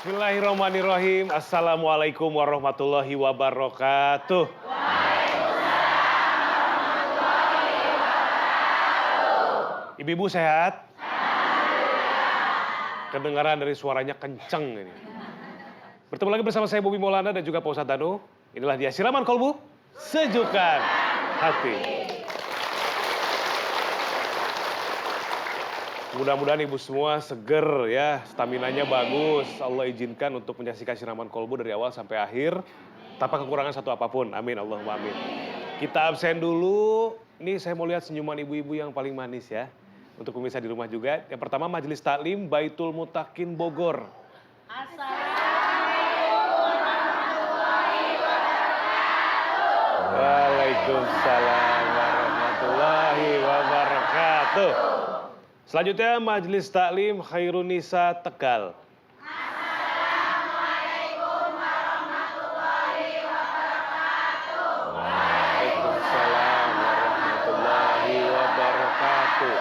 Bismillahirrahmanirrahim. Assalamualaikum warahmatullahi wabarakatuh. Ibu-ibu sehat? Kedengaran dari suaranya kenceng ini. Bertemu lagi bersama saya Bobi Maulana dan juga Pak Ustadz Danu. Inilah dia Siraman Kolbu, Sejukan Hati. Mudah-mudahan ibu semua seger ya, staminanya bagus. Allah izinkan untuk menyaksikan Siraman Kolbu dari awal sampai akhir tanpa kekurangan satu apapun. Amin, Allahumma amin. Kita absen dulu. Ini saya mau lihat senyuman ibu-ibu yang paling manis ya. Untuk pemirsa di rumah juga. Yang pertama Majelis Taklim Baitul Mutakin Bogor. Waalaikumsalam warahmatullahi wabarakatuh. Selanjutnya Majelis Taklim Khairunisa Tegal. Assalamualaikum warahmatullahi wabarakatuh. Waalaikumsalam warahmatullahi wabarakatuh.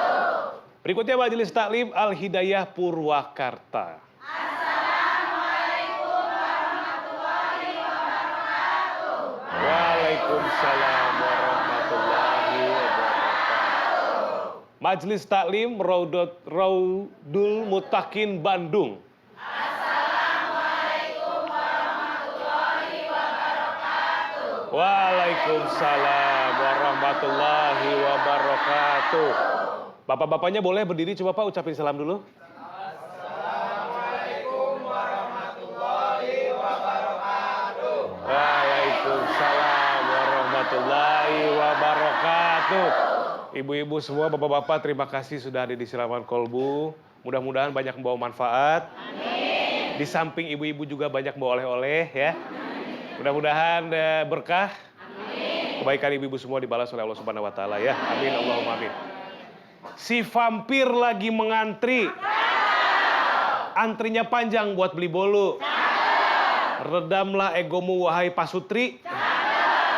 Berikutnya Majelis Taklim Al Hidayah Purwakarta. Assalamualaikum warahmatullahi wabarakatuh. Waalaikumsalam warahmatullahi wabarakatuh. Majelis Taklim Raudul Mutakin Bandung. Assalamualaikum warahmatullahi wabarakatuh. Waalaikumsalam warahmatullahi wabarakatuh. Bapak-bapaknya boleh berdiri coba Pak ucapin salam dulu. Assalamualaikum warahmatullahi wabarakatuh. Waalaikumsalam warahmatullahi wabarakatuh. Ibu-ibu semua, bapak-bapak terima kasih sudah ada di Siraman Kolbu. Mudah-mudahan banyak membawa manfaat. Amin. Di samping ibu-ibu juga banyak membawa oleh-oleh ya. Mudah-mudahan berkah. Amin. Kebaikan ibu-ibu semua dibalas oleh Allah Subhanahu wa taala ya. Amin Allahumma amin. Si vampir lagi mengantri. Antrinya panjang buat beli bolu. Redamlah egomu wahai pasutri.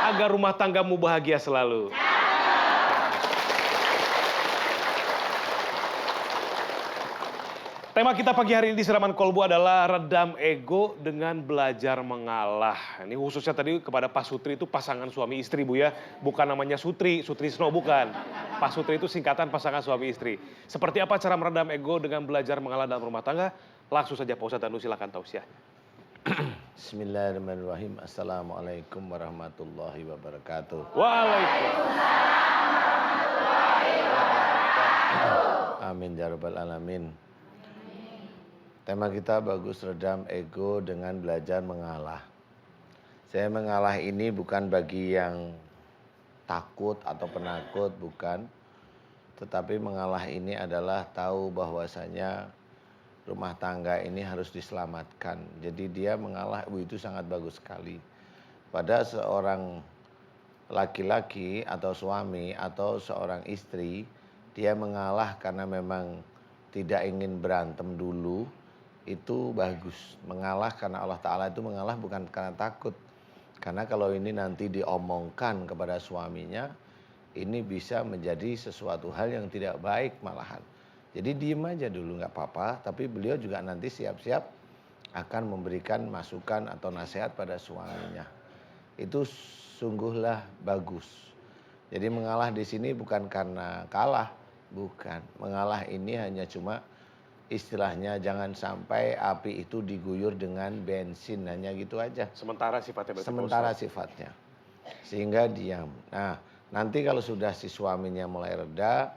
Agar rumah tanggamu bahagia selalu. Tema kita pagi hari ini di Siraman Kolbu adalah redam ego dengan belajar mengalah. Ini khususnya tadi kepada Pak Sutri itu pasangan suami istri Bu ya. Bukan namanya Sutrisno bukan. Pak Sutri itu singkatan pasangan suami istri. Seperti apa cara meredam ego dengan belajar mengalah dalam rumah tangga? Langsung saja Pak Ustadz Danu silakan tausiahnya. Bismillahirrahmanirrahim. Assalamualaikum warahmatullahi wabarakatuh. Waalaikumsalam warahmatullahi wabarakatuh. Amin ya rabbal alamin. Tema kita bagus, redam ego dengan belajar mengalah. Saya mengalah ini bukan bagi yang takut atau penakut, bukan. Tetapi mengalah ini adalah tahu bahwasanya rumah tangga ini harus diselamatkan. Jadi dia mengalah, itu sangat bagus sekali. Pada seorang laki-laki atau suami atau seorang istri, dia mengalah karena memang tidak ingin berantem dulu. Itu bagus. Mengalah karena Allah Ta'ala itu mengalah bukan karena takut. Karena kalau ini nanti diomongkan kepada suaminya, ini bisa menjadi sesuatu hal yang tidak baik malahan. Jadi diem aja dulu nggak apa-apa, tapi beliau juga nanti siap-siap akan memberikan masukan atau nasihat pada suaminya. Itu sungguhlah bagus. Jadi mengalah di sini bukan karena kalah, bukan. Mengalah ini hanya cuma istilahnya jangan sampai api itu diguyur dengan bensin, hanya gitu aja. Sementara sifatnya. Sementara sifatnya. Sehingga diam. Nah, nanti kalau sudah si suaminya mulai reda,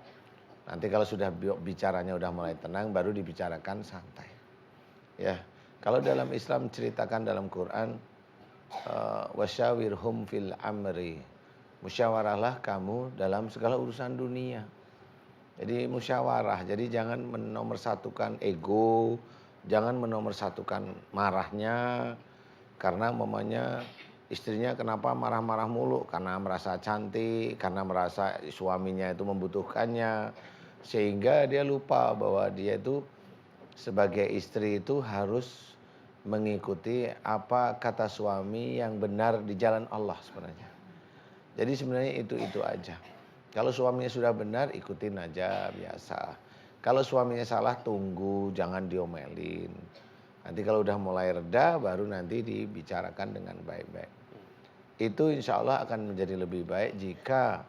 nanti kalau sudah bicaranya udah mulai tenang, baru dibicarakan santai. Ya, kalau dalam Islam ceritakan dalam Quran, wasyawirhum fil amri. Musyawarahlah kamu dalam segala urusan dunia. Jadi musyawarah, jadi jangan menomorsatukan ego, jangan menomorsatukan marahnya, karena mamanya istrinya kenapa marah-marah mulu, karena merasa cantik, karena merasa suaminya itu membutuhkannya, sehingga dia lupa bahwa dia itu sebagai istri itu harus mengikuti apa kata suami yang benar di jalan Allah sebenarnya. Jadi sebenarnya itu aja. Kalau suaminya sudah benar, ikutin aja biasa. Kalau suaminya salah, tunggu, jangan diomelin. Nanti kalau udah mulai reda, baru nanti dibicarakan dengan baik-baik. Itu insya Allah akan menjadi lebih baik jika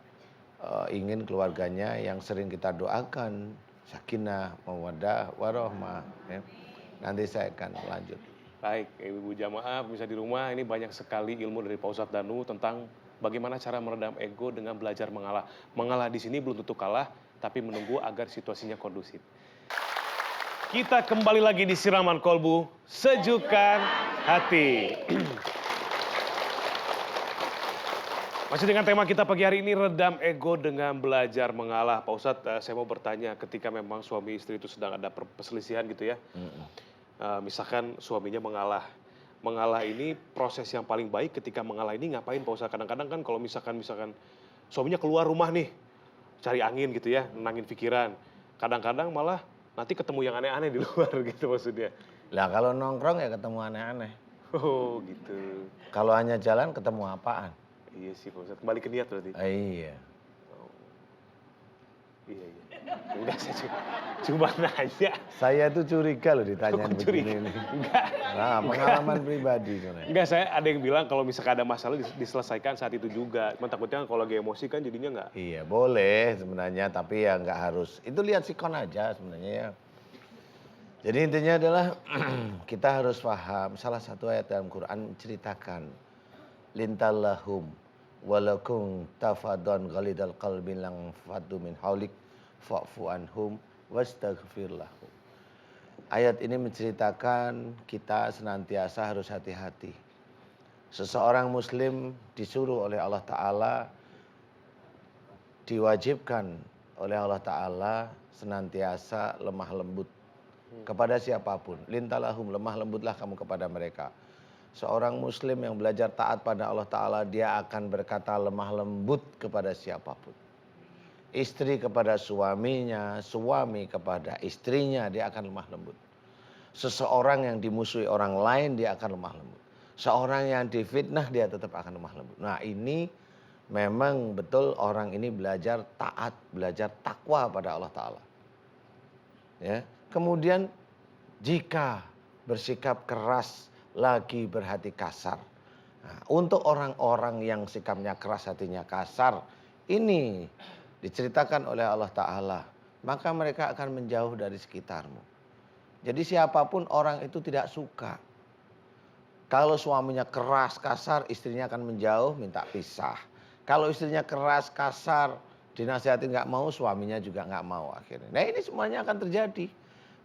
ingin keluarganya yang sering kita doakan, sakinah, mawaddah, warohmah. Ya. Nanti saya akan lanjut. Baik, ibu jamaah bisa di rumah, ini banyak sekali ilmu dari Pak Ustadz Danu tentang bagaimana cara meredam ego dengan belajar mengalah. Mengalah di sini belum tentu kalah, tapi menunggu agar situasinya kondusif. Kita kembali lagi di Siraman Kolbu, Sejukan Hati. Masih dengan tema kita pagi hari ini, redam ego dengan belajar mengalah. Pak Ustadz, saya mau bertanya, ketika memang suami istri itu sedang ada perselisihan gitu ya, misalkan suaminya mengalah. Mengalah ini proses yang paling baik ketika mengalah ini ngapain Pak Ustadz? Kadang-kadang kan kalau misalkan suaminya keluar rumah nih, cari angin gitu ya, nenangin pikiran. Kadang-kadang malah nanti ketemu yang aneh-aneh di luar gitu maksudnya. Lah kalau nongkrong ya ketemu aneh-aneh. Oh gitu. Kalau hanya jalan ketemu apaan? Iya sih Pak Ustadz, kembali ke niat berarti. Iya. Oh. Iya. Udah saya cuma nanya. Saya tuh curiga loh ditanyain Kok curiga? begini nih. Enggak. Nah, pengalaman pribadi sebenarnya. Enggak, saya ada yang bilang kalau misalkan ada masalah diselesaikan saat itu juga. Cuma takutnya kalau lagi emosi kan jadinya enggak. Iya, boleh sebenarnya, tapi ya nggak harus. Itu lihat sikon aja sebenarnya ya. Jadi intinya adalah kita harus paham salah satu ayat dalam Quran menceritakan lintallahum walakum tafadon ghalidal qalbi lang fadu min haulik fa'fu anhum wastaghfir lahum. Ayat ini menceritakan kita senantiasa harus hati-hati. Seseorang muslim disuruh oleh Allah Ta'ala, diwajibkan oleh Allah Ta'ala senantiasa lemah lembut kepada siapapun. Lintalahum, lemah lembutlah kamu kepada mereka. Seorang muslim yang belajar taat pada Allah Ta'ala, dia akan berkata lemah lembut kepada siapapun. Istri kepada suaminya, suami kepada istrinya, dia akan lemah lembut. Seseorang yang dimusuhi orang lain, dia akan lemah lembut. Seorang yang difitnah, dia tetap akan lemah lembut. Nah ini memang betul orang ini belajar taat, belajar takwa pada Allah Ta'ala. Ya. Kemudian jika bersikap keras, lagi berhati kasar. Nah, untuk orang-orang yang sikapnya keras, hatinya kasar, ini diceritakan oleh Allah Ta'ala, maka mereka akan menjauh dari sekitarmu. Jadi siapapun orang itu tidak suka. Kalau suaminya keras, kasar, istrinya akan menjauh, minta pisah. Kalau istrinya keras, kasar, dinasihatin nggak mau, suaminya juga nggak mau akhirnya. Nah ini semuanya akan terjadi.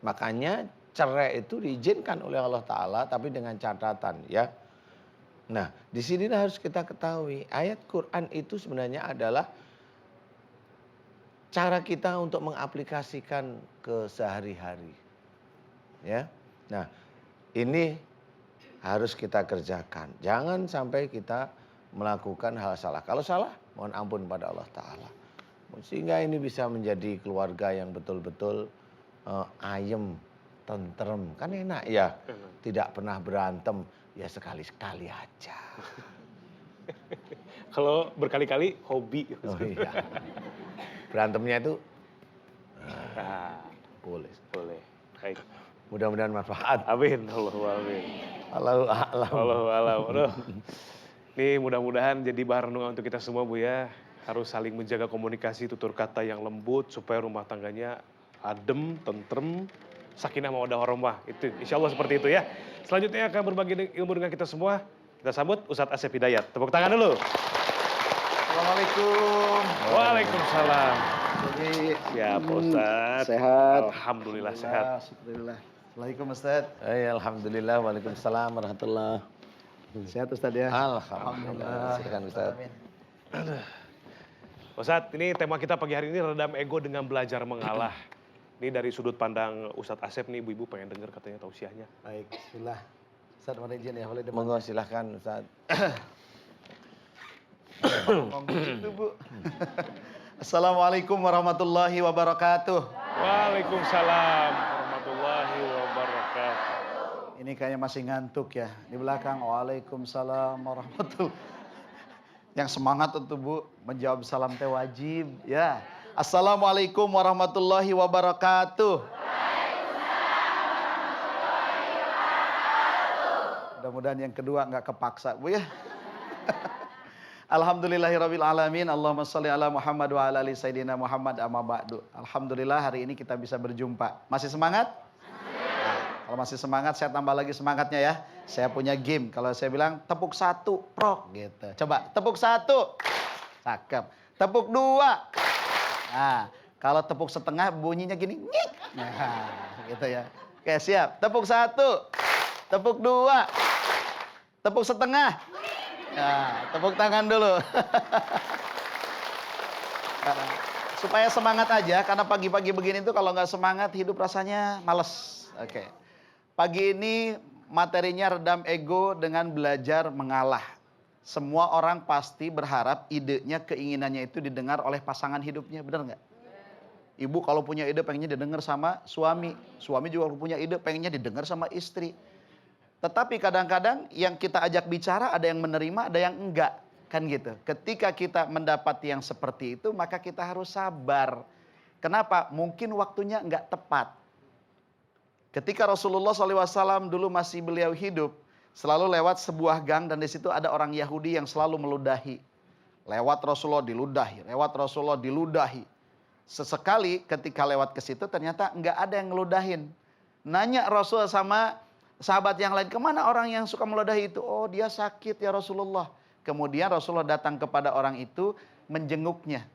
Makanya cerai itu diizinkan oleh Allah Ta'ala, tapi dengan catatan ya. Nah di sini harus kita ketahui, ayat Quran itu sebenarnya adalah cara kita untuk mengaplikasikan ke sehari-hari. Ya, nah ini harus kita kerjakan. Jangan sampai kita melakukan hal salah. Kalau salah, mohon ampun pada Allah Ta'ala. Sehingga ini bisa menjadi keluarga yang betul-betul ayem, tentrem. Kan enak ya, tidak pernah berantem. Ya sekali-sekali aja. Kalau berkali-kali hobi. Oh iya. Berantemnya itu boleh. Boleh. Baik. Mudah-mudahan manfaat. Amin. Allahu amin. Allahu a'lam. Allahu a'lam. Aduh. Ini mudah-mudahan jadi bahan renungan untuk kita semua Bu ya. Harus saling menjaga komunikasi, tutur kata yang lembut supaya rumah tangganya adem, tentrem, sakinah mawaddah warahmah. Itu insya Allah seperti itu ya. Selanjutnya akan berbagi ilmu dengan kita semua. Kita sambut Ustadz Asep Hidayat. Tepuk tangan dulu. Assalamualaikum. Waalaikumsalam. Jadi Ya Pak Ustadz. sehat. Alhamdulillah sehat. Alhamdulillah. Assalamualaikum Ustaz. Alhamdulillah, waalaikumsalam warahmatullah. Sehat Ustaz ya. Alhamdulillah. Silakan Ustaz. Ustadz, ini tema kita pagi hari ini redam ego dengan belajar mengalah. Ini dari sudut pandang Ustadz Asep nih, ibu-ibu pengen dengar katanya tausiahnya. Baik, bismillah. Ustaz mohon izin ya, boleh Monggo silahkan Ustaz. Bu. Assalamualaikum warahmatullahi wabarakatuh. Waalaikumsalam warahmatullahi wabarakatuh. Ini kayaknya masih ngantuk ya. Di belakang waalaikumsalam warahmatullahi. Yang semangat untuk Bu menjawab salam teh wajib ya. Assalamualaikum warahmatullahi wabarakatuh. Mudah-mudahan yang kedua nggak kepaksa, Bu ya. Alhamdulillahirabbil alamin. Allahumma shalli ala Muhammad wa ala ali sayidina Muhammad amma ba'du. Alhamdulillah hari ini kita bisa berjumpa. Masih semangat? Nah, kalau masih semangat saya tambah lagi semangatnya ya. Saya punya game. Kalau saya bilang tepuk 1, prok gitu. Coba tepuk 1. Cakep. Tepuk 2. Nah, kalau tepuk setengah bunyinya gini, nyik. Nah, gitu ya. Oke, siap. Tepuk 1. Tepuk 2. Tepuk setengah. Nah, tepuk tangan dulu. Supaya semangat aja, karena pagi-pagi begini tuh kalau nggak semangat hidup rasanya males. Oke. Pagi ini materinya redam ego dengan belajar mengalah. Semua orang pasti berharap idenya, keinginannya itu didengar oleh pasangan hidupnya, benar nggak? Ibu kalau punya ide pengennya didengar sama suami. Suami juga kalau punya ide pengennya didengar sama istri. Tetapi kadang-kadang yang kita ajak bicara ada yang menerima, ada yang enggak. Kan gitu. Ketika kita mendapat yang seperti itu, maka kita harus sabar. Kenapa? Mungkin waktunya enggak tepat. Ketika Rasulullah SAW dulu masih beliau hidup, selalu lewat sebuah gang dan di situ ada orang Yahudi yang selalu meludahi. Lewat Rasulullah diludahi, lewat Rasulullah diludahi. Sesekali ketika lewat ke situ ternyata enggak ada yang ngeludahin. Nanya Rasul sama sahabat yang lain, kemana orang yang suka meludahi itu? Oh, dia sakit ya Rasulullah. Kemudian Rasulullah datang kepada orang itu, menjenguknya.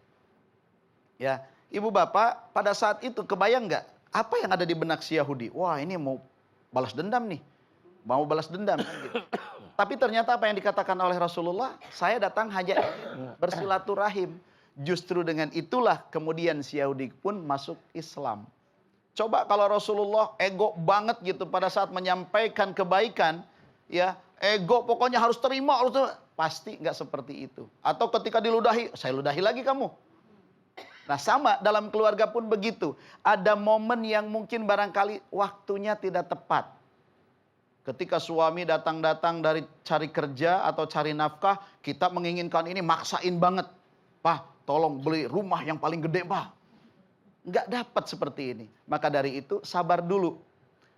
Ya, ibu bapak, pada saat itu kebayang nggak apa yang ada di benak si Yahudi? Wah, ini mau balas dendam nih, mau balas dendam. Kan gitu. Tapi ternyata apa yang dikatakan oleh Rasulullah, saya datang hanya bersilaturahim. Justru dengan itulah kemudian si Yahudi pun masuk Islam. Coba kalau Rasulullah ego banget gitu pada saat menyampaikan kebaikan, ya ego pokoknya harus terima, pasti nggak seperti itu. Atau ketika diludahi, saya ludahi lagi kamu. Nah sama dalam keluarga pun begitu. Ada momen yang mungkin barangkali waktunya tidak tepat. Ketika suami datang-datang dari cari kerja atau cari nafkah, kita menginginkan ini maksain banget. Pak, tolong beli rumah yang paling gede, Pak. Nggak dapat seperti ini. Maka dari itu sabar dulu.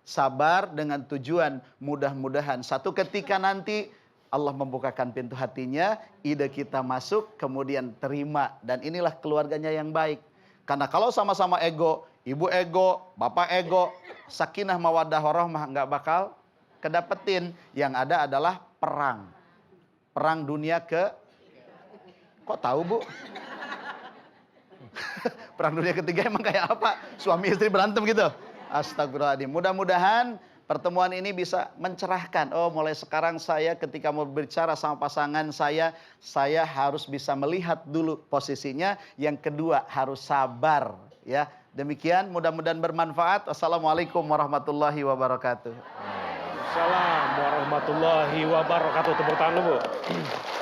Sabar dengan tujuan mudah-mudahan satu ketika nanti Allah membukakan pintu hatinya, ide kita masuk, kemudian terima. Dan inilah keluarganya yang baik. Karena kalau sama-sama ego, ibu ego, bapak ego, sakinah mawaddah warahmah nggak bakal kedapetin. Yang ada adalah perang. Perang dunia ke... Kok tahu, Bu? Perang dunia ketiga emang kayak apa? Suami istri berantem gitu. Astagfirullahaladzim. Mudah-mudahan pertemuan ini bisa mencerahkan. Oh, mulai sekarang saya ketika mau berbicara sama pasangan saya harus bisa melihat dulu posisinya. Yang kedua, harus sabar. Ya, demikian mudah-mudahan bermanfaat. Assalamualaikum warahmatullahi wabarakatuh. Assalamualaikum warahmatullahi wabarakatuh. Tepuk tangan dulu, Bu.